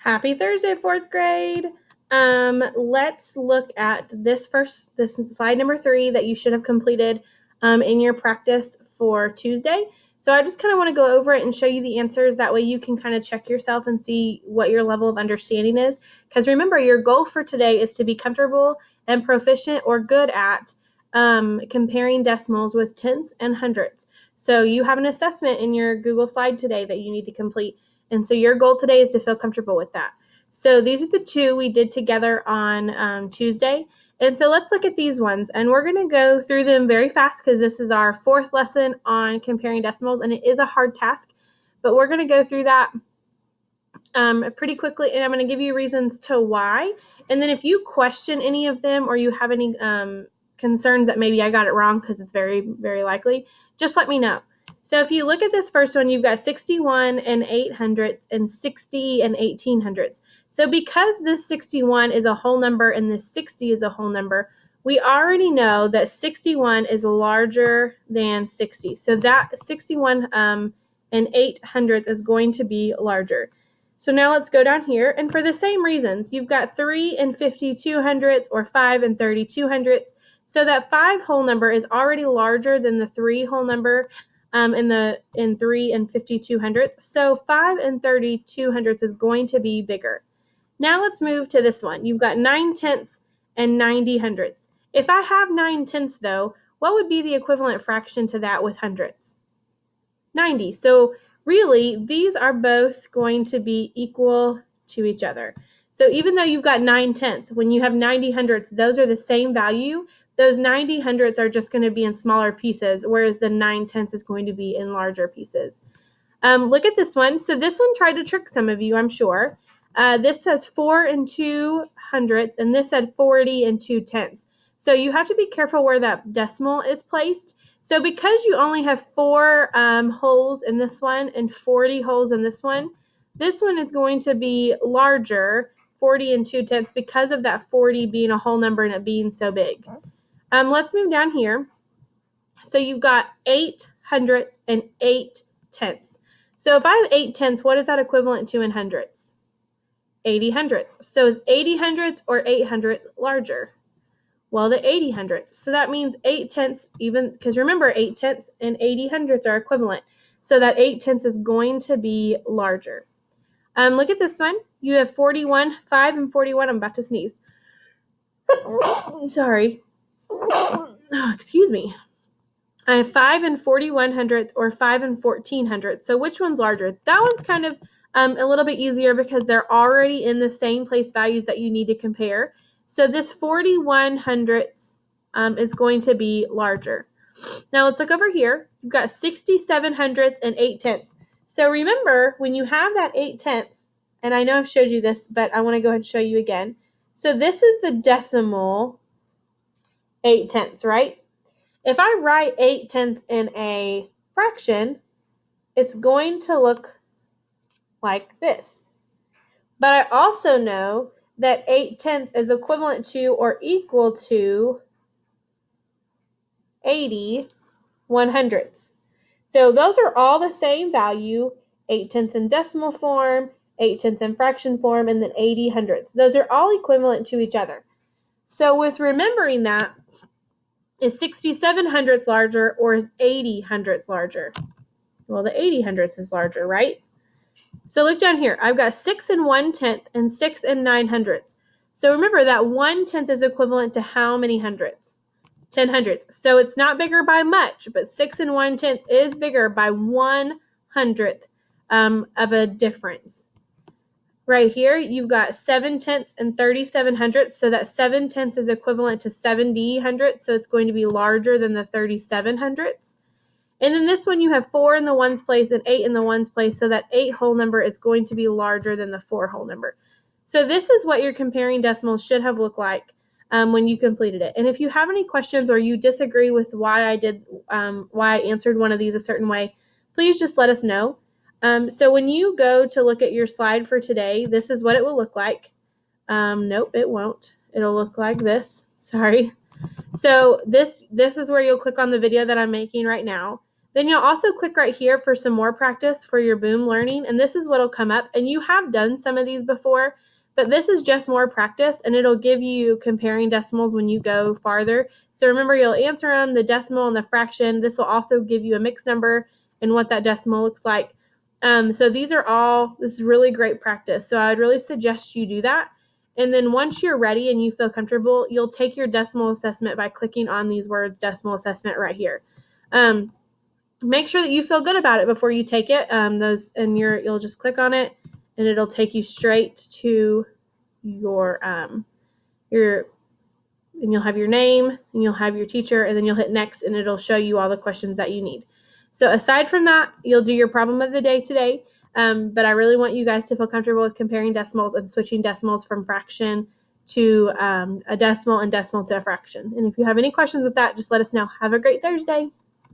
Happy Thursday, fourth grade. Let's look at this first. This is slide number 3 that you should have completed in your practice for Tuesday. So I just kind of want to go over it and show you the answers. That way you can kind of check yourself and see what your level of understanding is. Because remember, your goal for today is to be comfortable and proficient or good at comparing decimals with tenths and hundredths. So you have an assessment in your Google slide today that you need to complete. And so your goal today is to feel comfortable with that. So these are the 2 we did together on Tuesday. And so let's look at these ones. And we're going to go through them very fast because this is our 4th lesson on comparing decimals. And it is a hard task. But we're going to go through that pretty quickly. And I'm going to give you reasons to why. And then if you question any of them or you have any concerns that maybe I got it wrong, because it's very, very likely, just let me know. So if you look at this first one, you've got 61 and 800ths and 60 and 1800ths. So because this 61 is a whole number and this 60 is a whole number, we already know that 61 is larger than 60. So that 61 and 800ths is going to be larger. So now let's go down here. And for the same reasons, you've got 3 and 5200ths or 5 and 3200ths. So that 5 whole number is already larger than the 3 whole number in 3 and 5200ths. So 5 and 3200ths is going to be bigger. Now let's move to this one. You've got 9/10ths and 90/100ths. If I have 9/10ths though, what would be the equivalent fraction to that with hundredths? 90. So really, these are both going to be equal to each other. So even though you've got 9/10ths, when you have 90/100ths, those are the same value. Those 90/100ths are just going to be in smaller pieces, whereas the 9/10ths is going to be in larger pieces. Look at this one. So this one tried to trick some of you, I'm sure. This says 4 and 200ths, and this said 40 and 2/10ths. So you have to be careful where that decimal is placed. So because you only have 4 holes in this one and 40 holes in this one is going to be larger, 40 and 2/10ths, because of that 40 being a whole number and it being so big. Let's move down here. So you've got 800ths and 8/10ths. So if I have 8/10ths, what is that equivalent to in hundredths? 80/100ths. So is 80/100ths or 800ths larger? Well, the 80/100ths. So that means 8/10ths, even because remember 8/10ths and 80/100ths are equivalent. So that 8/10ths is going to be larger. Look at this one. You have 41, 5 and 41. I'm about to sneeze. Sorry. Oh, excuse me. I have 5 and 41/100ths or 5 and 14/100ths. So which one's larger? That one's kind of a little bit easier because they're already in the same place values that you need to compare. So this 41/100ths is going to be larger. Now let's look over here. You've got 67/100ths and 8/10ths. So remember, when you have that 8/10ths, and I know I've showed you this, but I want to go ahead and show you again. So this is the decimal 8/10ths, right? If I write 8/10ths in a fraction, it's going to look like this. But I also know that 8/10ths is equivalent to or equal to 80/100ths. So those are all the same value, 8/10ths in decimal form, 8/10ths in fraction form, and then 80/100ths. Those are all equivalent to each other. So with remembering that, is 67/100ths larger or is 80/100ths larger? Well, the 80/100ths is larger, right? So look down here. I've got 6 and 1/10 and 6 and 9/100ths. So remember that 1/10 is equivalent to how many hundredths? 10/100ths. So it's not bigger by much, but 6 and 1/10 is bigger by 1/100th of a difference. Right here, you've got 7/10 and 37/100ths. So that 7/10 is equivalent to 70/100ths. So it's going to be larger than the 37/100ths. And then this one, you have 4 in the ones place and 8 in the ones place. So that 8 whole number is going to be larger than the 4 whole number. So this is what your comparing decimals should have looked like when you completed it. And if you have any questions or you disagree with why I answered one of these a certain way, please just let us know. So when you go to look at your slide for today, this is what it will look like. Nope, it won't. It'll look like this. Sorry. So this is where you'll click on the video that I'm making right now. Then you'll also click right here for some more practice for your boom learning, and this is what will come up. And you have done some of these before, but this is just more practice, and it'll give you comparing decimals when you go farther. So remember, you'll answer them, the decimal and the fraction. This will also give you a mixed number and what that decimal looks like. So this is really great practice. So I'd really suggest you do that. And then once you're ready and you feel comfortable, you'll take your decimal assessment by clicking on these words, decimal assessment right here. Make sure that you feel good about it before you take it. You'll just click on it, and it'll take you straight to and you'll have your name, and you'll have your teacher, and then you'll hit next, and it'll show you all the questions that you need. So aside from that, you'll do your problem of the day today. But I really want you guys to feel comfortable with comparing decimals and switching decimals from fraction to a decimal and decimal to a fraction. And if you have any questions with that, just let us know. Have a great Thursday.